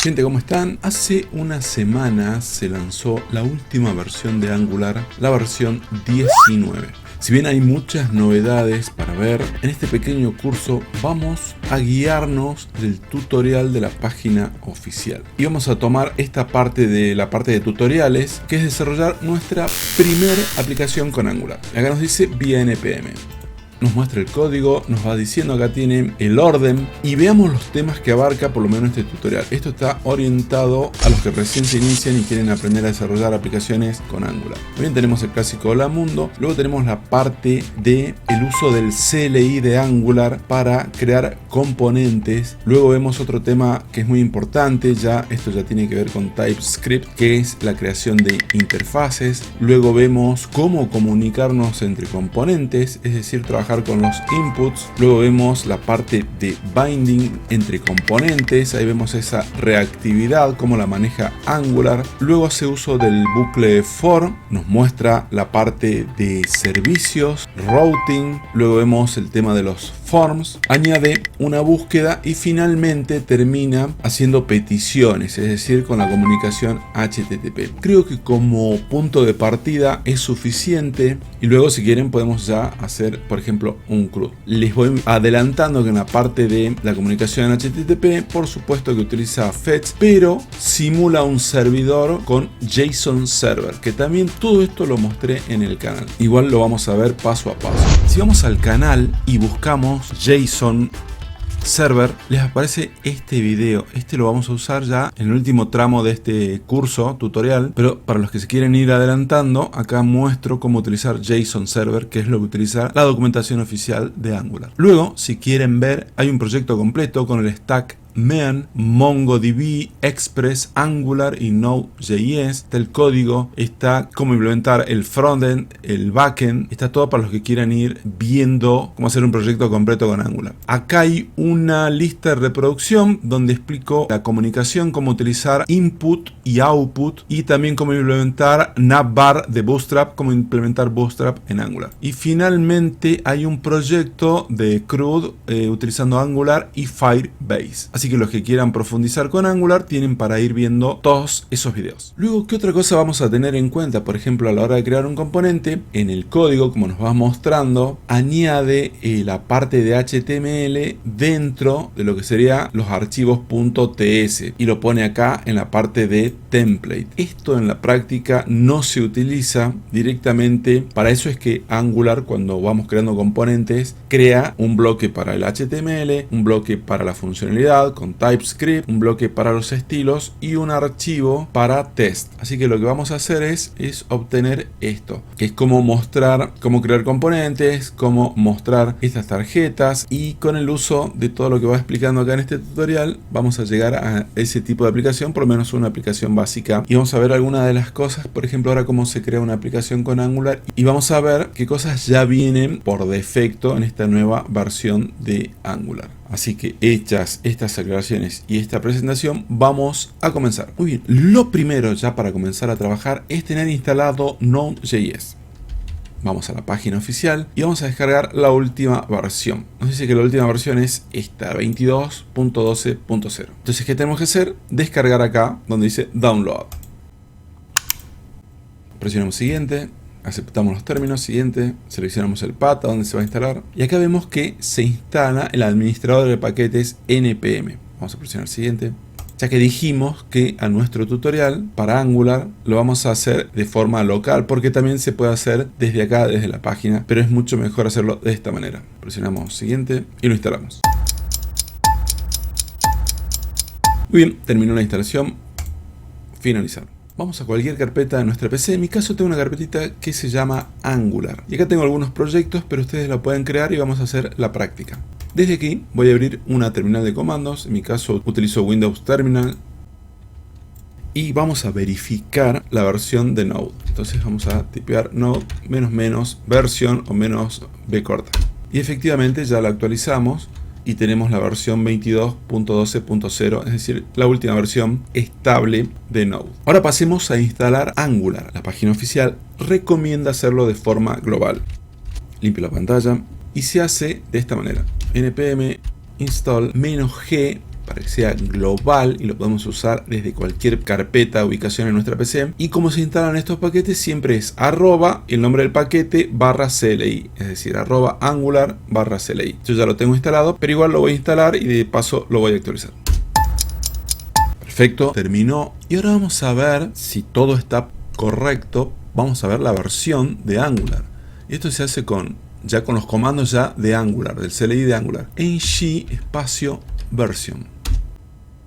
Gente, ¿cómo están? Hace unas semanas se lanzó la última versión de Angular, la versión 19. Si bien hay muchas novedades para ver, en este pequeño curso vamos a guiarnos del tutorial de la página oficial. Y vamos a tomar esta parte de la parte de tutoriales, que es desarrollar nuestra primera aplicación con Angular. Acá nos dice vía NPM. Nos muestra el código, nos va diciendo acá tiene el orden y veamos los temas que abarca por lo menos este tutorial. Esto está orientado a los que recién se inician y quieren aprender a desarrollar aplicaciones con Angular. Bien, tenemos el clásico Hola Mundo, luego tenemos la parte de el uso del CLI de Angular para crear componentes. Luego vemos otro tema que es muy importante, esto ya tiene que ver con TypeScript, que es la creación de interfaces. Luego vemos cómo comunicarnos entre componentes, es decir, trabajar con los inputs. Luego vemos la parte de binding entre componentes, ahí vemos esa reactividad, cómo la maneja Angular. Luego hace uso del bucle for, nos muestra la parte de servicios, routing. Luego vemos el tema de los forms, añade una búsqueda y finalmente termina haciendo peticiones, es decir, con la comunicación HTTP. Creo que como punto de partida es suficiente y luego si quieren podemos ya hacer, por ejemplo, un CRUD. Les voy adelantando que en la parte de la comunicación HTTP, por supuesto que utiliza fetch, pero simula un servidor con JSON Server, que también todo esto lo mostré en el canal. Igual lo vamos a ver paso a paso. Si vamos al canal y buscamos JSON Server, les aparece este video. Este lo vamos a usar ya en el último tramo de este curso tutorial, pero para los que se quieren ir adelantando, acá muestro cómo utilizar JSON Server, que es lo que utiliza la documentación oficial de Angular. Luego, si quieren ver, hay un proyecto completo con el stack MEAN, MongoDB, Express, Angular y Node.js. Está el código, está cómo implementar el frontend, el backend. Está todo para los que quieran ir viendo cómo hacer un proyecto completo con Angular. Acá hay una lista de reproducción donde explico la comunicación, cómo utilizar input y output y también cómo implementar navbar de Bootstrap, cómo implementar Bootstrap en Angular. Y finalmente hay un proyecto de CRUD utilizando Angular y Firebase. Así que los que quieran profundizar con Angular tienen para ir viendo todos esos videos. Luego, ¿qué otra cosa vamos a tener en cuenta? Por ejemplo, a la hora de crear un componente, en el código, como nos va mostrando, añade la parte de HTML dentro de lo que serían los archivos .ts y lo pone acá en la parte de template. Esto en la práctica no se utiliza directamente. Para eso es que Angular, cuando vamos creando componentes, crea un bloque para el HTML, un bloque para la funcionalidad con TypeScript, un bloque para los estilos y un archivo para test. Así que lo que vamos a hacer es obtener esto, que es cómo mostrar, cómo crear componentes, cómo mostrar estas tarjetas, y con el uso de todo lo que va explicando acá en este tutorial vamos a llegar a ese tipo de aplicación, por lo menos una aplicación básica, y vamos a ver algunas de las cosas. Por ejemplo, ahora cómo se crea una aplicación con Angular, y vamos a ver qué cosas ya vienen por defecto en esta nueva versión de Angular. Así que hechas estas aclaraciones y esta presentación, vamos a comenzar. Muy bien, lo primero ya para comenzar a trabajar es tener instalado Node.js. Vamos a la página oficial y vamos a descargar la última versión. Nos dice que la última versión es esta, 22.12.0. Entonces, ¿qué tenemos que hacer? Descargar acá donde dice Download. Presionamos siguiente. Aceptamos los términos, siguiente, seleccionamos el path a donde se va a instalar y acá vemos que se instala el administrador de paquetes NPM. Vamos a presionar siguiente, ya que dijimos que a nuestro tutorial para Angular lo vamos a hacer de forma local, porque también se puede hacer desde acá, desde la página, pero es mucho mejor hacerlo de esta manera. Presionamos siguiente y lo instalamos. Muy bien, terminó la instalación, finalizar. Vamos a cualquier carpeta de nuestra PC. En mi caso tengo una carpetita que se llama Angular. Y acá tengo algunos proyectos, pero ustedes la pueden crear y vamos a hacer la práctica. Desde aquí voy a abrir una terminal de comandos. En mi caso utilizo Windows Terminal. Y vamos a verificar la versión de Node. Entonces vamos a tipear Node -- versión o -b corta. Y efectivamente ya la actualizamos. Y tenemos la versión 22.12.0, es decir, la última versión estable de Node. Ahora pasemos a instalar Angular. La página oficial recomienda hacerlo de forma global. Limpio la pantalla y se hace de esta manera. npm install -g para que sea global y lo podemos usar desde cualquier carpeta, ubicación en nuestra PC. Y como se instalan estos paquetes, siempre es arroba el nombre del paquete barra CLI, es decir, arroba Angular barra CLI. Yo ya lo tengo instalado, pero igual lo voy a instalar y de paso lo voy a actualizar. Perfecto, terminó. Y ahora vamos a ver si todo está correcto. Vamos a ver la versión de Angular. Y esto se hace ya con los comandos ya de Angular, del CLI de Angular. ng espacio version.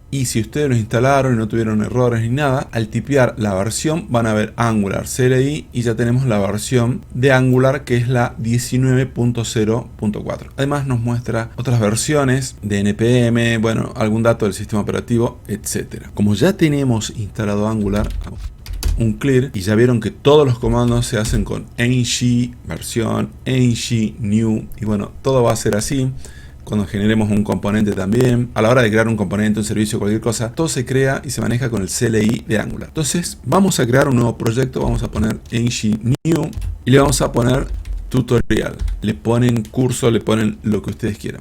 Y si ustedes lo instalaron y no tuvieron errores ni nada, al tipear la versión van a ver Angular CLI y ya tenemos la versión de Angular, que es la 19.0.4. Además nos muestra otras versiones de NPM, bueno, algún dato del sistema operativo, etc. Como ya tenemos instalado Angular, un clear, y ya vieron que todos los comandos se hacen con ng versión, ng new, y bueno, todo va a ser así. Cuando generemos un componente también, a la hora de crear un componente, un servicio, cualquier cosa, todo se crea y se maneja con el CLI de Angular. Entonces vamos a crear un nuevo proyecto, vamos a poner ng new y le vamos a poner tutorial. Le ponen curso, le ponen lo que ustedes quieran.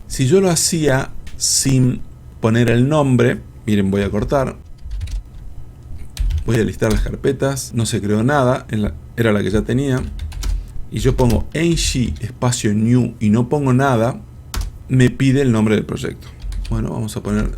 Si yo lo hacía sin poner el nombre, miren, voy a cortar. Voy a listar las carpetas, no se creó nada, era la que ya tenía. Y yo pongo ng espacio new y no pongo nada, me pide el nombre del proyecto. Bueno, vamos a poner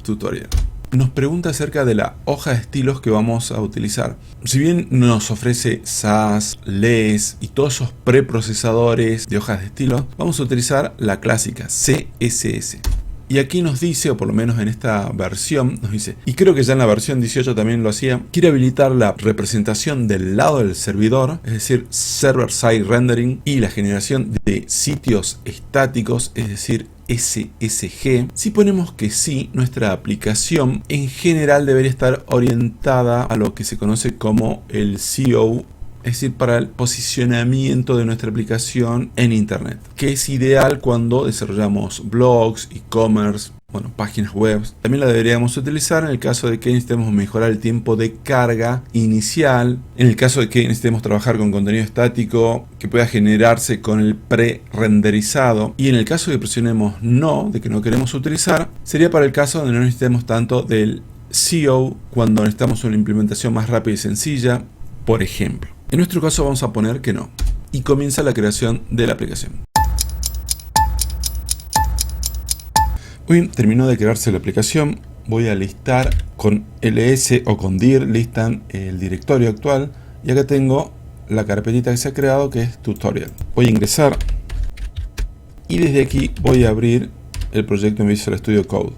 tutorial. Nos pregunta acerca de la hoja de estilos que vamos a utilizar. Si bien nos ofrece Sass, Less y todos esos preprocesadores de hojas de estilos, vamos a utilizar la clásica CSS. Y aquí nos dice, o por lo menos en esta versión, nos dice, y creo que ya en la versión 18 también lo hacía, quiere habilitar la representación del lado del servidor, es decir, Server Side Rendering, y la generación de sitios estáticos, es decir, SSG. Si ponemos que sí, nuestra aplicación en general debería estar orientada a lo que se conoce como el SEO, es decir, para el posicionamiento de nuestra aplicación en Internet, que es ideal cuando desarrollamos blogs, e-commerce, bueno, páginas web. También la deberíamos utilizar en el caso de que necesitemos mejorar el tiempo de carga inicial, en el caso de que necesitemos trabajar con contenido estático que pueda generarse con el pre-renderizado, y en el caso de que presionemos no, de que no queremos utilizar, sería para el caso donde no necesitemos tanto del SEO, cuando necesitamos una implementación más rápida y sencilla, por ejemplo. En nuestro caso vamos a poner que no. Y comienza la creación de la aplicación. Muy bien, terminó de crearse la aplicación. Voy a listar con ls o con dir, listan el directorio actual. Y acá tengo la carpetita que se ha creado, que es tutorial. Voy a ingresar. Y desde aquí voy a abrir el proyecto en Visual Studio Code.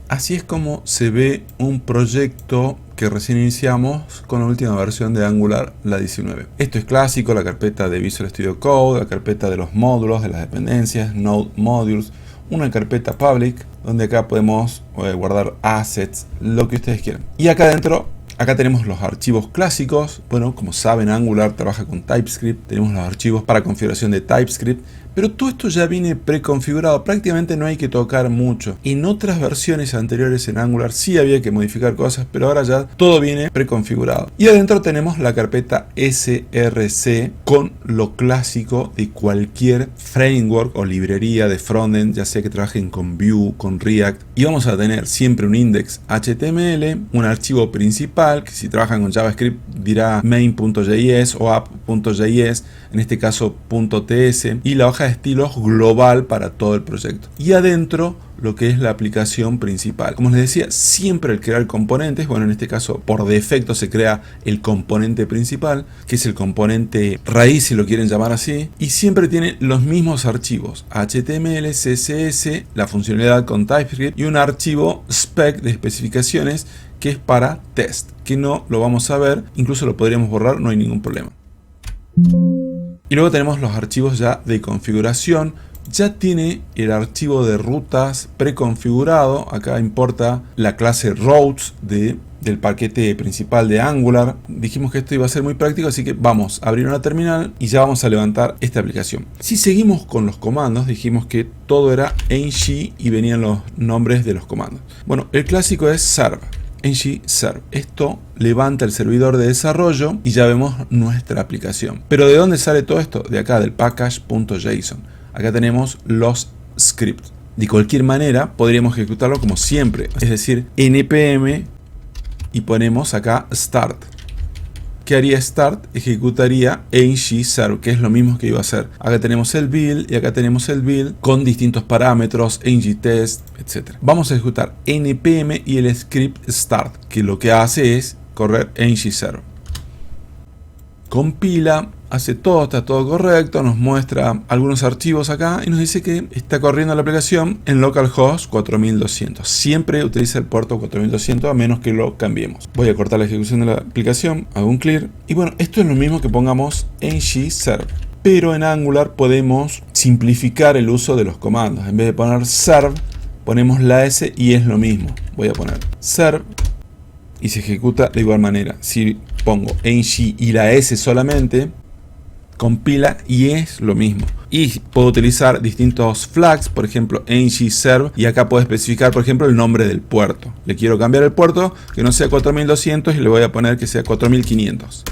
Así es como se ve un proyecto que recién iniciamos con la última versión de Angular, la 19. Esto es clásico, la carpeta de Visual Studio Code, la carpeta de los módulos, de las dependencias, Node Modules, una carpeta public, donde acá podemos guardar assets, lo que ustedes quieran. Y acá adentro, acá tenemos los archivos clásicos. Bueno, como saben, Angular trabaja con TypeScript, tenemos los archivos para configuración de TypeScript, pero todo esto ya viene preconfigurado, prácticamente no hay que tocar mucho. En otras versiones anteriores en Angular sí había que modificar cosas, pero ahora ya todo viene preconfigurado. Y adentro tenemos la carpeta src con lo clásico de cualquier framework o librería de frontend, ya sea que trabajen con Vue, con React. Y vamos a tener siempre un index HTML, un archivo principal, que si trabajan con JavaScript dirá main.js o app.js, en este caso .ts, y la hoja de estilos global para todo el proyecto. Y adentro lo que es la aplicación principal. Como les decía, siempre al crear componentes, bueno, en este caso por defecto se crea el componente principal, que es el componente raíz, si lo quieren llamar así, y siempre tiene los mismos archivos: HTML, CSS, la funcionalidad con TypeScript y un archivo spec de especificaciones que es para test, que no lo vamos a ver, incluso lo podríamos borrar, no hay ningún problema. Y luego tenemos los archivos ya de configuración. Ya tiene el archivo de rutas preconfigurado. Acá importa la clase routes del paquete principal de Angular. Dijimos que esto iba a ser muy práctico, así que vamos a abrir una terminal y ya vamos a levantar esta aplicación. Si seguimos con los comandos, dijimos que todo era ng y venían los nombres de los comandos. Bueno, el clásico es serve. ng serve. Esto levanta el servidor de desarrollo y ya vemos nuestra aplicación. Pero ¿de dónde sale todo esto? De acá, del package.json. Acá tenemos los scripts. De cualquier manera, podríamos ejecutarlo como siempre, es decir, npm y ponemos acá start. ¿Qué haría start? Ejecutaría ng-serve, que es lo mismo que iba a hacer. Acá tenemos el build y acá tenemos el build con distintos parámetros, ng-test, etc. Vamos a ejecutar npm y el script start, que lo que hace es correr ng-serve. Compila, hace todo, está todo correcto, nos muestra algunos archivos acá y nos dice que está corriendo la aplicación en localhost 4200. Siempre utiliza el puerto 4200 a menos que lo cambiemos. Voy a cortar la ejecución de la aplicación, hago un clear y bueno, esto es lo mismo que pongamos ng-serve. Pero en Angular podemos simplificar el uso de los comandos. En vez de poner serve, ponemos la S y es lo mismo. Voy a poner serve y se ejecuta de igual manera. Si pongo ng y la S solamente, compila y es lo mismo. Y puedo utilizar distintos flags, por ejemplo ng-serve, y acá puedo especificar, por ejemplo, el nombre del puerto. Le quiero cambiar el puerto, que no sea 4200 y le voy a poner que sea 4500.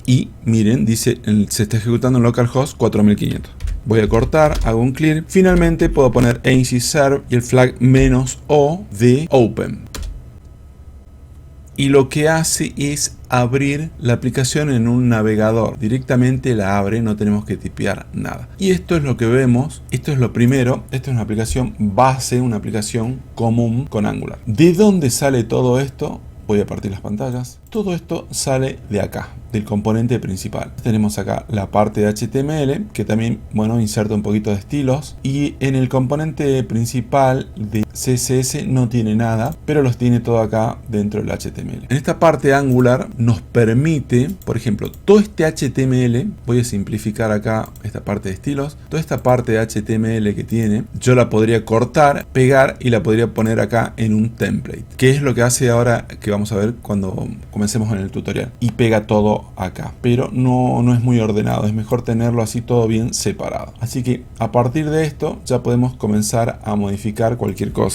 Y miren, dice, se está ejecutando en localhost 4500. Voy a cortar, hago un clear. Finalmente puedo poner ng-serve y el flag -o de open. Y lo que hace es abrir la aplicación en un navegador. Directamente la abre, no tenemos que tipear nada. Y esto es lo que vemos. Esto es lo primero. Esto es una aplicación base, una aplicación común con Angular. ¿De dónde sale todo esto? Voy a partir las pantallas. Todo esto sale de acá, del componente principal. Tenemos acá la parte de HTML, que también, bueno, inserta un poquito de estilos. Y en el componente principal de CSS no tiene nada, pero los tiene todo acá dentro del HTML. En esta parte Angular nos permite, por ejemplo, todo este HTML, voy a simplificar acá esta parte de estilos, toda esta parte de HTML que tiene, yo la podría cortar, pegar y la podría poner acá en un template. ¿Qué es lo que hace ahora que vamos a ver cuando comencemos en el tutorial? Y pega todo acá, pero no es muy ordenado, es mejor tenerlo así todo bien separado. Así que a partir de esto ya podemos comenzar a modificar cualquier cosa.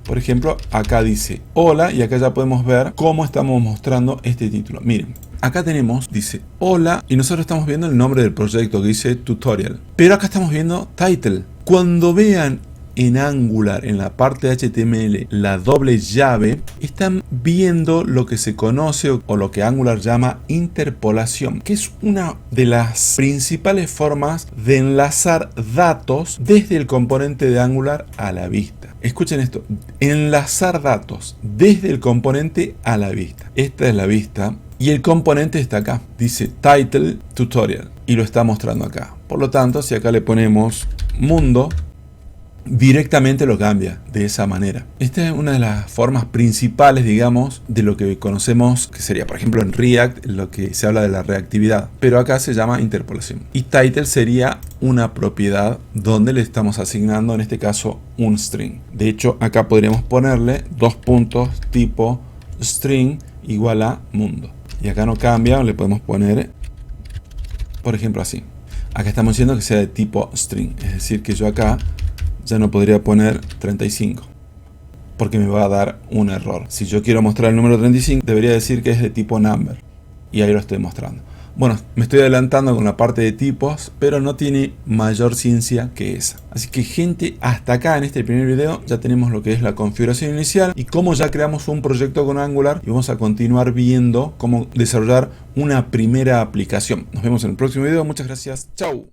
Por ejemplo, acá dice hola y acá ya podemos ver cómo estamos mostrando este título. Miren, acá tenemos, dice hola y nosotros estamos viendo el nombre del proyecto que dice tutorial. Pero acá estamos viendo title. Cuando vean en Angular, en la parte de HTML, la doble llave, están viendo lo que se conoce o lo que Angular llama interpolación, que es una de las principales formas de enlazar datos desde el componente de Angular a la vista. Escuchen esto, enlazar datos desde el componente a la vista. Esta es la vista y el componente está acá, dice title tutorial y lo está mostrando acá. Por lo tanto, si acá le ponemos mundo, directamente lo cambia de esa manera. Esta es una de las formas principales, digamos, de lo que conocemos que sería, por ejemplo, en React, lo que se habla de la reactividad, pero acá se llama interpolación. Y title sería una propiedad donde le estamos asignando, en este caso, un string. De hecho, acá podríamos ponerle dos puntos tipo string igual a mundo. Y acá no cambia, le podemos poner, por ejemplo, así. Acá estamos diciendo que sea de tipo string, es decir, que yo acá ya no podría poner 35 porque me va a dar un error. Si yo quiero mostrar el número 35, debería decir que es de tipo number y ahí lo estoy mostrando. Bueno, me estoy adelantando con la parte de tipos, pero no tiene mayor ciencia que esa. Así que, gente, hasta acá en este primer video ya tenemos lo que es la configuración inicial y cómo ya creamos un proyecto con Angular, y vamos a continuar viendo cómo desarrollar una primera aplicación. Nos vemos en el próximo video. Muchas gracias. Chau.